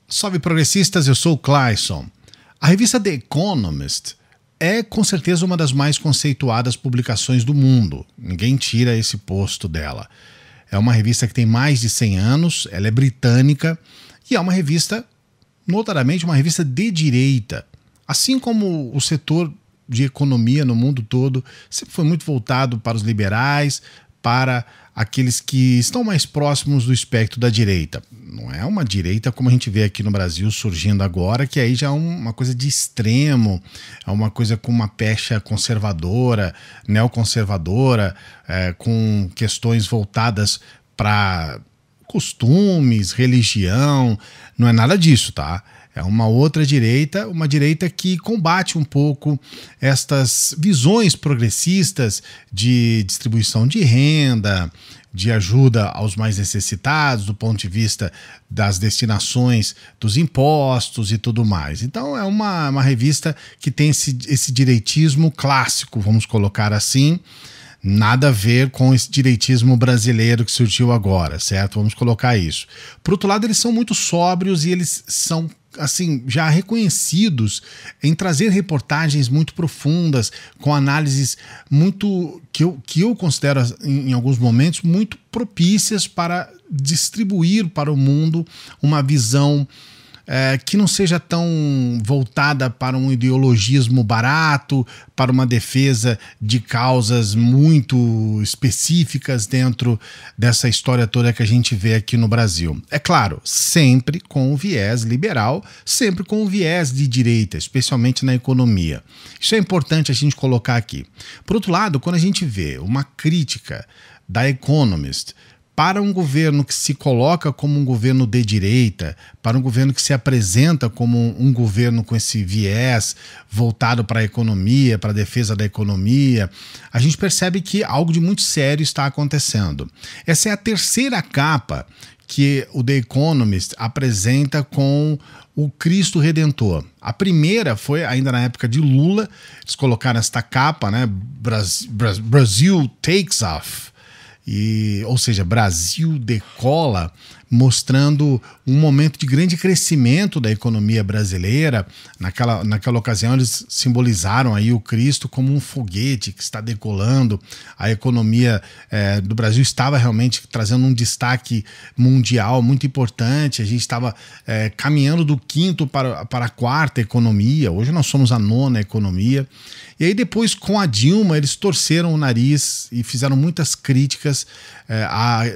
Salve progressistas, eu sou o Clayson. A revista The Economist é com certeza uma das mais conceituadas publicações do mundo. Ninguém tira esse posto dela. É uma revista que tem mais de 100 anos, ela é britânica e é uma revista, notadamente uma revista de direita. Assim como o setor de economia no mundo todo sempre foi muito voltado para os liberais, para aqueles que estão mais próximos do espectro da direita. Não é uma direita como a gente vê aqui no Brasil surgindo agora, que aí já é uma coisa de extremo, é uma coisa com uma pecha conservadora, neoconservadora, com questões voltadas para costumes, religião. Não é nada disso, tá? É uma outra direita, uma direita que combate um pouco estas visões progressistas de distribuição de renda, de ajuda aos mais necessitados, do ponto de vista das destinações dos impostos e tudo mais. Então é uma revista que tem esse direitismo clássico, vamos colocar assim, nada a ver com esse direitismo brasileiro que surgiu agora, certo? Vamos colocar isso. Por outro lado, eles são muito sóbrios e eles são assim, já reconhecidos em trazer reportagens muito profundas, com análises muito que eu considero em alguns momentos muito propícias para distribuir para o mundo uma visão que não seja tão voltada para um ideologismo barato, para uma defesa de causas muito específicas dentro dessa história toda que a gente vê aqui no Brasil. É claro, sempre com o viés liberal, sempre com o viés de direita, especialmente na economia. Isso é importante a gente colocar aqui. Por outro lado, quando a gente vê uma crítica da Economist para um governo que se coloca como um governo de direita, para um governo que se apresenta como um governo com esse viés voltado para a economia, para a defesa da economia, a gente percebe que algo de muito sério está acontecendo. Essa é a terceira capa que o The Economist apresenta com o Cristo Redentor. A primeira foi ainda na época de Lula, eles colocaram esta capa, né? Brasil takes off. Ou seja, Brasil decola, mostrando um momento de grande crescimento da economia brasileira. Naquela ocasião eles simbolizaram aí o Cristo como um foguete que está decolando. A economia do Brasil estava realmente trazendo um destaque mundial muito importante. A gente estava caminhando do quinto para a quarta economia. Hoje nós somos a nona economia. E aí depois, com a Dilma, eles torceram o nariz e fizeram muitas críticas,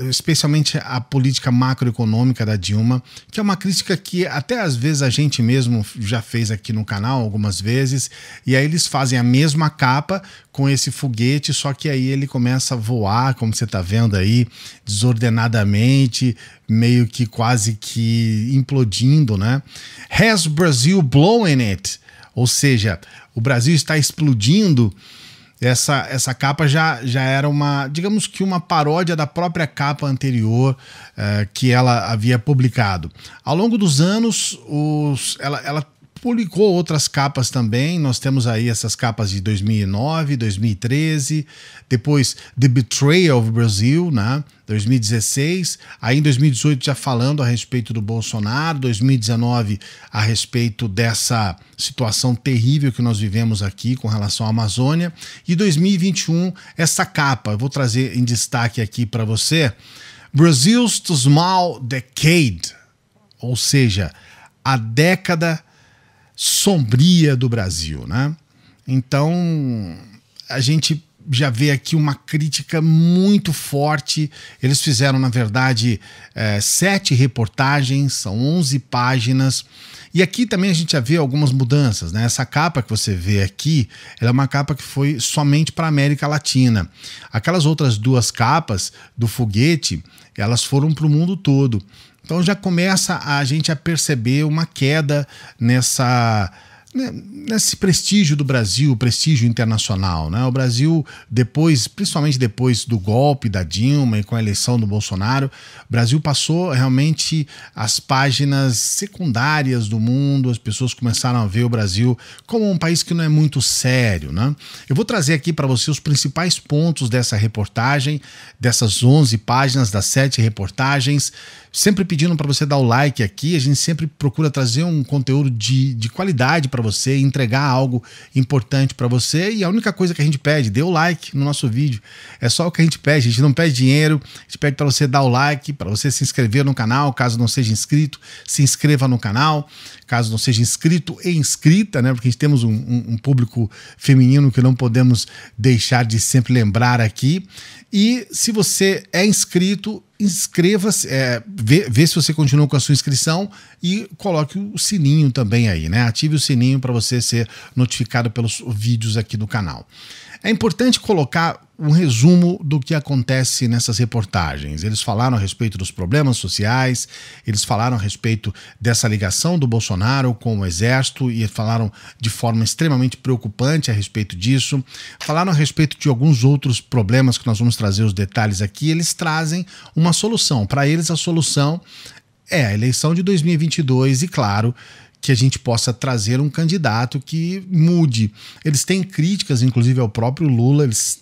especialmente à política macroeconômica da Dilma, que é uma crítica que até às vezes a gente mesmo já fez aqui no canal algumas vezes, e aí eles fazem a mesma capa com esse foguete, só que aí ele começa a voar, como você está vendo aí, desordenadamente, meio que quase que implodindo, né? Has Brazil blowing it? Ou seja, o Brasil está explodindo. Essa capa já era digamos que uma paródia da própria capa anterior que ela havia publicado. Ao longo dos anos, ela publicou outras capas também. Nós temos aí essas capas de 2009, 2013, depois The Betrayal of Brazil, né? 2016, aí em 2018 já falando a respeito do Bolsonaro, 2019 a respeito dessa situação terrível que nós vivemos aqui com relação à Amazônia, e 2021 essa capa, eu vou trazer em destaque aqui para você, Brazil's Small Decade, ou seja, a década sombria do Brasil, né? Então a gente já vê aqui uma crítica muito forte. Eles fizeram, na verdade, 7 reportagens, são 11 páginas. E aqui também a gente já vê algumas mudanças, né? Essa capa que você vê aqui, ela é uma capa que foi somente para a América Latina. Aquelas outras 2 capas do foguete, elas foram para o mundo todo. Então já começa a gente a perceber uma queda nesse prestígio do Brasil, prestígio internacional, né? O Brasil, principalmente depois do golpe da Dilma e com a eleição do Bolsonaro, o Brasil passou realmente as páginas secundárias do mundo, as pessoas começaram a ver o Brasil como um país que não é muito sério, né? Eu vou trazer aqui para você os principais pontos dessa reportagem, dessas 11 páginas, das 7 reportagens, sempre pedindo para você dar o like aqui. A gente sempre procura trazer um conteúdo de qualidade para você, entregar algo importante para você, e a única coisa que a gente pede, dê o like no nosso vídeo. É só o que a gente pede, a gente não pede dinheiro, a gente pede para você dar o like, para você se inscrever no canal, caso não seja inscrito, se inscreva no canal, caso não seja inscrito e inscrita, né? Porque a gente temos um público feminino que não podemos deixar de sempre lembrar aqui. E se você é inscrito, inscreva-se, vê se você continua com a sua inscrição e coloque o sininho também aí, né? Ative o sininho para você ser notificado pelos vídeos aqui do canal. É importante colocar um resumo do que acontece nessas reportagens. Eles falaram a respeito dos problemas sociais, eles falaram a respeito dessa ligação do Bolsonaro com o Exército e falaram de forma extremamente preocupante a respeito disso. Falaram a respeito de alguns outros problemas que nós vamos trazer os detalhes aqui. Eles trazem uma solução. Para eles, a solução é a eleição de 2022 e, claro, que a gente possa trazer um candidato que mude. Eles têm críticas, inclusive, ao próprio Lula, eles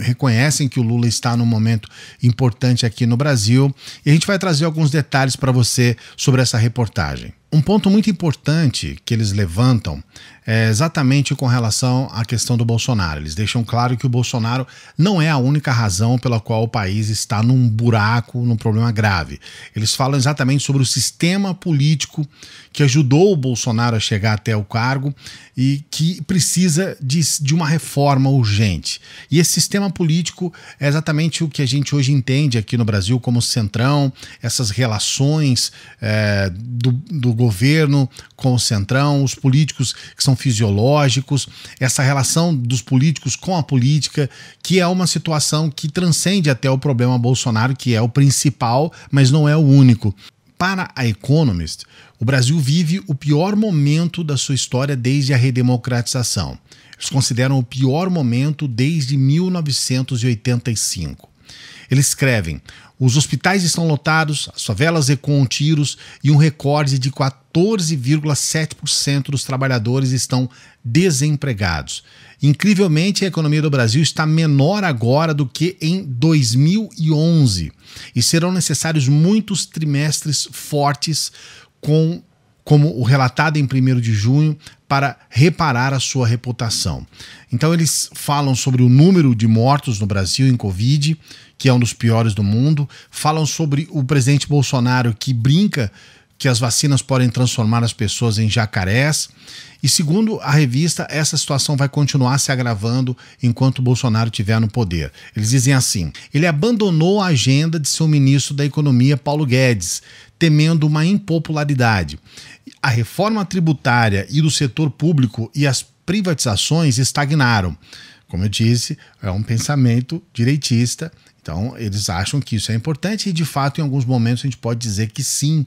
reconhecem que o Lula está num momento importante aqui no Brasil, e a gente vai trazer alguns detalhes para você sobre essa reportagem. Um ponto muito importante que eles levantam é exatamente com relação à questão do Bolsonaro. Eles deixam claro que o Bolsonaro não é a única razão pela qual o país está num buraco, num problema grave. Eles falam exatamente sobre o sistema político que ajudou o Bolsonaro a chegar até o cargo e que precisa de uma reforma urgente. E esse sistema político é exatamente o que a gente hoje entende aqui no Brasil como centrão, essas relações do governo com o centrão, os políticos que são fisiológicos, essa relação dos políticos com a política, que é uma situação que transcende até o problema Bolsonaro, que é o principal, mas não é o único. Para a Economist, o Brasil vive o pior momento da sua história desde a redemocratização. Eles consideram o pior momento desde 1985. Eles escrevem: os hospitais estão lotados, as favelas ecoam tiros e um recorde de 14,7% dos trabalhadores estão desempregados. Incrivelmente, a economia do Brasil está menor agora do que em 2011 e serão necessários muitos trimestres fortes como o relatado em 1º de junho, para reparar a sua reputação. Então eles falam sobre o número de mortos no Brasil em Covid, que é um dos piores do mundo, falam sobre o presidente Bolsonaro que brinca que as vacinas podem transformar as pessoas em jacarés, e segundo a revista, essa situação vai continuar se agravando enquanto Bolsonaro estiver no poder. Eles dizem assim: ele abandonou a agenda de seu ministro da Economia, Paulo Guedes, temendo uma impopularidade. A reforma tributária e do setor público e as privatizações estagnaram. Como eu disse, é um pensamento direitista, então eles acham que isso é importante e, de fato, em alguns momentos a gente pode dizer que sim,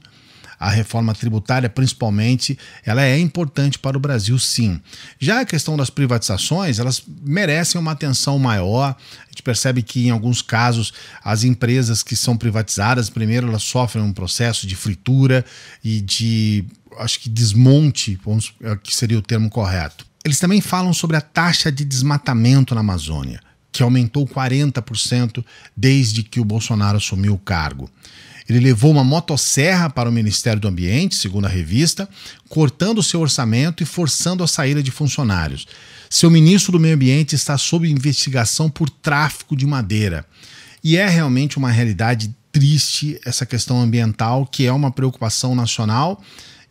a reforma tributária, principalmente, ela é importante para o Brasil, sim. Já a questão das privatizações, elas merecem uma atenção maior. A gente percebe que, em alguns casos, as empresas que são privatizadas, primeiro, elas sofrem um processo de fritura e de, acho que, desmonte, que seria o termo correto. Eles também falam sobre a taxa de desmatamento na Amazônia, que aumentou 40% desde que o Bolsonaro assumiu o cargo. Ele levou uma motosserra para o Ministério do Ambiente, segundo a revista, cortando seu orçamento e forçando a saída de funcionários. Seu ministro do Meio Ambiente está sob investigação por tráfico de madeira. E é realmente uma realidade triste essa questão ambiental, que é uma preocupação nacional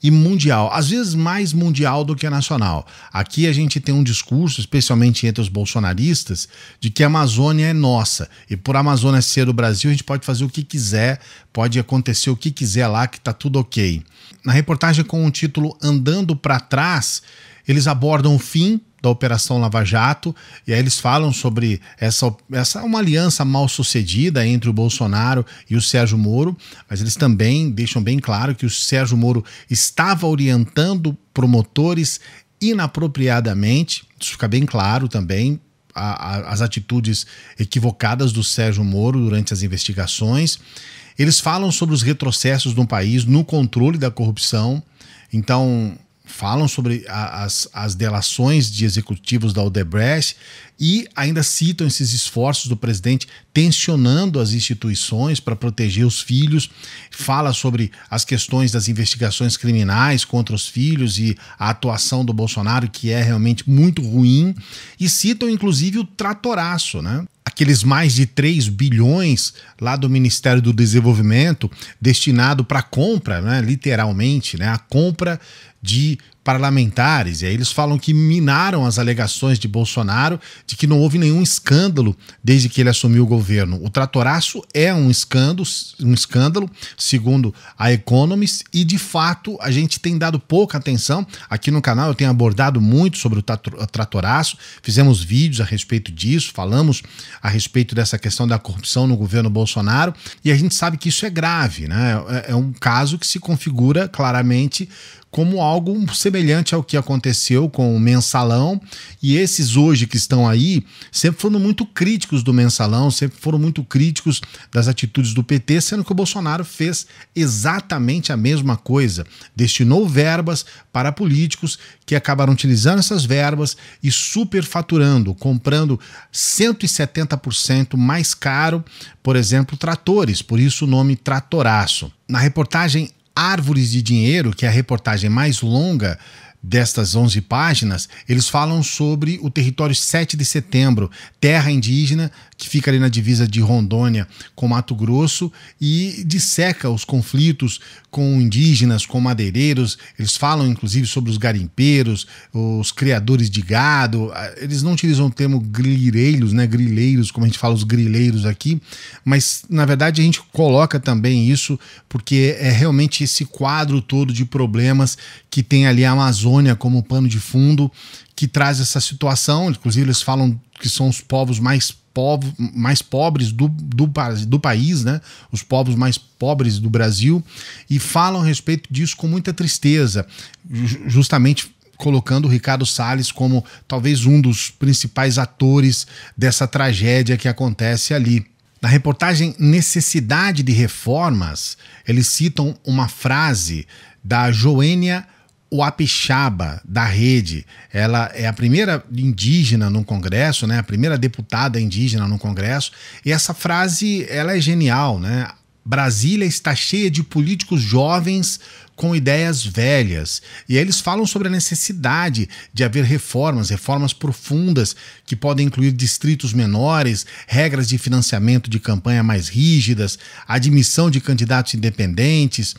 e mundial, às vezes mais mundial do que nacional. Aqui a gente tem um discurso, especialmente entre os bolsonaristas, de que a Amazônia é nossa, e por a Amazônia ser do Brasil, a gente pode fazer o que quiser, pode acontecer o que quiser lá, que está tudo ok. Na reportagem com o título Andando para Trás, eles abordam o fim da Operação Lava Jato, e aí eles falam sobre essa uma aliança mal sucedida entre o Bolsonaro e o Sérgio Moro, mas eles também deixam bem claro que o Sérgio Moro estava orientando promotores inapropriadamente, isso fica bem claro também, as atitudes equivocadas do Sérgio Moro durante as investigações. Eles falam sobre os retrocessos no país no controle da corrupção, então falam sobre as delações de executivos da Odebrecht e ainda citam esses esforços do presidente tensionando as instituições para proteger os filhos, fala sobre as questões das investigações criminais contra os filhos e a atuação do Bolsonaro, que é realmente muito ruim, e citam inclusive o tratoraço, né? Aqueles mais de 3 bilhões lá do Ministério do Desenvolvimento destinado para compra, né, literalmente, né, a compra de parlamentares. E aí eles falam que minaram as alegações de Bolsonaro de que não houve nenhum escândalo desde que ele assumiu o governo. O tratoraço é um escândalo, segundo a Economist, e de fato a gente tem dado pouca atenção. Aqui no canal eu tenho abordado muito sobre o tratoraço, fizemos vídeos a respeito disso, falamos a respeito dessa questão da corrupção no governo Bolsonaro, e a gente sabe que isso é grave, né? É um caso que se configura claramente como algo semelhante ao que aconteceu com o Mensalão, e esses hoje que estão aí sempre foram muito críticos do Mensalão, sempre foram muito críticos das atitudes do PT, sendo que o Bolsonaro fez exatamente a mesma coisa, destinou verbas para políticos que acabaram utilizando essas verbas e superfaturando, comprando 170% mais caro, por exemplo, tratores, por isso o nome tratoraço. Na reportagem Árvores de Dinheiro, que é a reportagem mais longa destas 11 páginas, eles falam sobre o território 7 de Setembro, terra indígena que fica ali na divisa de Rondônia com Mato Grosso, e disseca os conflitos com indígenas, com madeireiros. Eles falam inclusive sobre os garimpeiros, os criadores de gado. Eles não utilizam o termo grileiros, né? Grileiros, como a gente fala os grileiros aqui, mas na verdade a gente coloca também isso porque é realmente esse quadro todo de problemas que tem ali a Amazônia como pano de fundo, que traz essa situação. Inclusive eles falam que são os povos mais pobres do país, né? Os povos mais pobres do Brasil, e falam a respeito disso com muita tristeza, justamente colocando o Ricardo Salles como talvez um dos principais atores dessa tragédia que acontece ali. Na reportagem Necessidade de Reformas, eles citam uma frase da Joênia Uapixaba, da Rede. Ela é a primeira indígena no Congresso, né? A primeira deputada indígena no Congresso, e essa frase ela é genial, né? Brasília está cheia de políticos jovens com ideias velhas. E aí eles falam sobre a necessidade de haver reformas profundas que podem incluir distritos menores, regras de financiamento de campanha mais rígidas, admissão de candidatos independentes,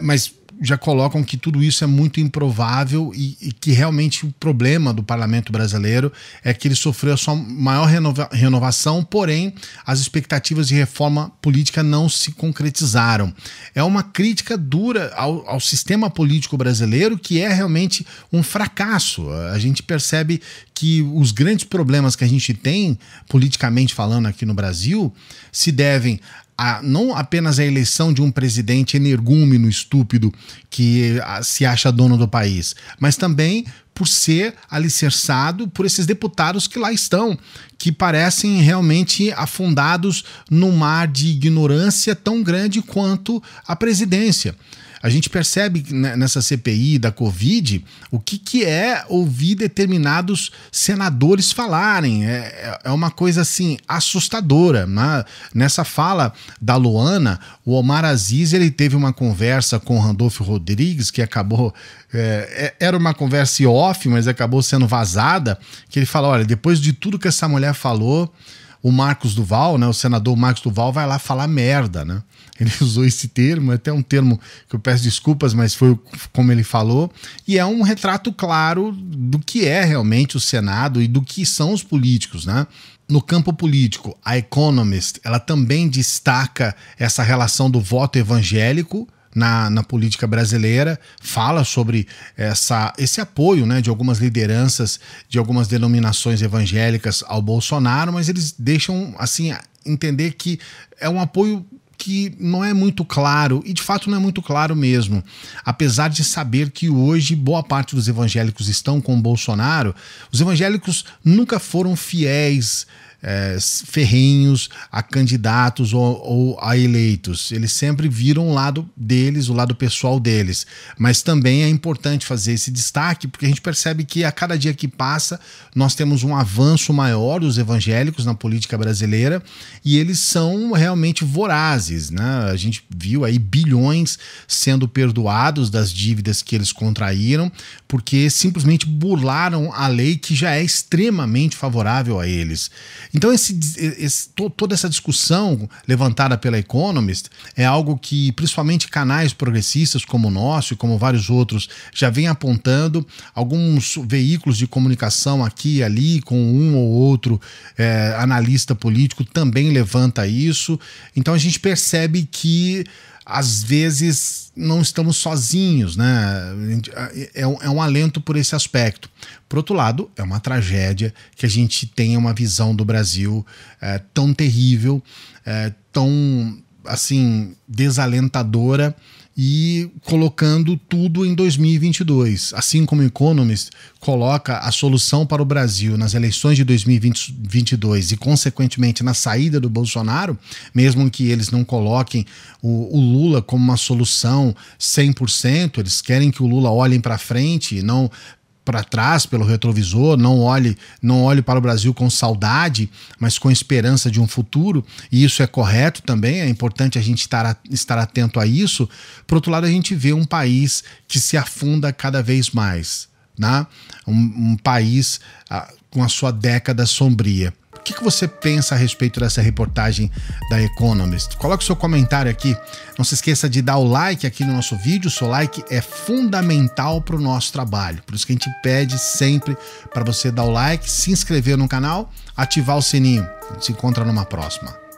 mas já colocam que tudo isso é muito improvável e que realmente o problema do parlamento brasileiro é que ele sofreu a sua maior renovação, porém as expectativas de reforma política não se concretizaram. É uma crítica dura ao sistema político brasileiro, que é realmente um fracasso. A gente percebe que os grandes problemas que a gente tem, politicamente falando aqui no Brasil, se devem não apenas a eleição de um presidente energúmeno, estúpido, que se acha dono do país, mas também por ser alicerçado por esses deputados que lá estão, que parecem realmente afundados num mar de ignorância tão grande quanto a presidência. A gente percebe nessa CPI da Covid o que é ouvir determinados senadores falarem. É uma coisa assim assustadora, né? Nessa fala da Luana, o Omar Aziz ele teve uma conversa com o Randolfo Rodrigues, que acabou... era uma conversa off, mas acabou sendo vazada, que ele fala, olha, depois de tudo que essa mulher falou, o Marcos Duval, né, o senador Marcos Duval vai lá falar merda, né? Ele usou esse termo, até um termo que eu peço desculpas, mas foi como ele falou, e é um retrato claro do que é realmente o Senado e do que são os políticos, né? No campo político, a Economist, ela também destaca essa relação do voto evangélico na política brasileira, fala sobre esse apoio, né, de algumas lideranças, de algumas denominações evangélicas ao Bolsonaro, mas eles deixam assim entender que é um apoio que não é muito claro, e de fato não é muito claro mesmo. Apesar de saber que hoje boa parte dos evangélicos estão com o Bolsonaro, os evangélicos nunca foram fiéis, ferrenhos a candidatos ou a eleitos. Eles sempre viram o lado deles, o lado pessoal deles. Mas também é importante fazer esse destaque, porque a gente percebe que a cada dia que passa nós temos um avanço maior dos evangélicos na política brasileira e eles são realmente vorazes, né? A gente viu aí bilhões sendo perdoados das dívidas que eles contraíram porque simplesmente burlaram a lei que já é extremamente favorável a eles. Então toda essa discussão levantada pela Economist é algo que principalmente canais progressistas como o nosso e como vários outros já vem apontando. Alguns veículos de comunicação aqui e ali com um ou outro analista político também levanta isso. Então a gente percebe que às vezes não estamos sozinhos, né? É um alento por esse aspecto. Por outro lado, é uma tragédia que a gente tenha uma visão do Brasil tão terrível, tão assim desalentadora e colocando tudo em 2022. Assim como o Economist coloca a solução para o Brasil nas eleições de 2022 e, consequentemente, na saída do Bolsonaro, mesmo que eles não coloquem o Lula como uma solução 100%, eles querem que o Lula olhe para frente e não para trás pelo retrovisor, não olhe para o Brasil com saudade, mas com esperança de um futuro, e isso é correto também, é importante a gente estar atento a isso. Por outro lado, a gente vê um país que se afunda cada vez mais, né? Um país com a sua década sombria. O que você pensa a respeito dessa reportagem da Economist? Coloque seu comentário aqui. Não se esqueça de dar o like aqui no nosso vídeo. O seu like é fundamental para o nosso trabalho. Por isso que a gente pede sempre para você dar o like, se inscrever no canal, ativar o sininho. A gente se encontra numa próxima.